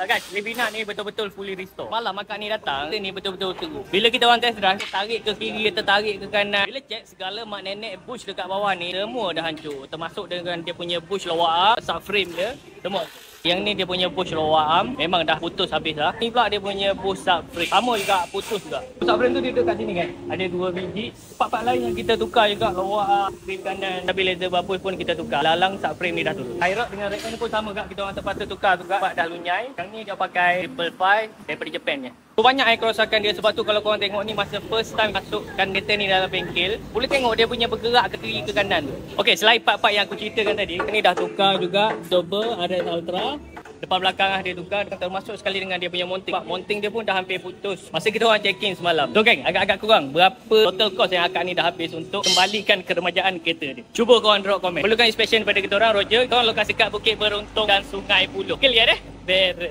Guys, Livina ni betul-betul fully restore. Malam akak ni datang, ni betul-betul teruk. Bila kita orang test drive, tarik ke kiri, tertarik ke kanan. Bila check, segala mak nenek bush dekat bawah ni, semua dah hancur. Termasuk dengan dia punya bush lower arm, subframe dia, semua. Yang ni dia punya bush lower arm, memang dah putus habis dah. Ni pula dia punya bush subframe. Sama juga, putus juga. Subframe tu dia duduk kat sini kan. Ada 2 biji. Part-part lain yang kita tukar juga. Lower arm, frame kanan, stabilizer berapa pun kita tukar. Lalang subframe ni dah turun. Tie rod dengan rack ni pun sama kak. Kita orang terpaksa tukar juga. Sebab dah lunyai. Yang ni dia pakai 555 daripada Japan ni. Banyak kerosakan dia. Sebab tu kalau korang tengok ni masa first time masukkan kereta ni dalam bengkel, boleh tengok dia punya bergerak ke kiri ke kanan tu. Okey, selain part-part yang aku ceritakan tadi, ni dah tukar juga double RS Ultra. Depan belakang dia tukar, termasuk sekali dengan dia punya mounting. Mounting dia pun dah hampir putus masa kita orang check-in semalam. So geng, agak-agak kurang berapa total cost yang akak ni dah habis untuk kembalikan keremajaan kereta dia. Cuba korang drop komen. Perlukan inspection pada kita orang, Roger. Korang lokasi kat Bukit Beruntung dan Sungai Buloh. Okay, lihat beres.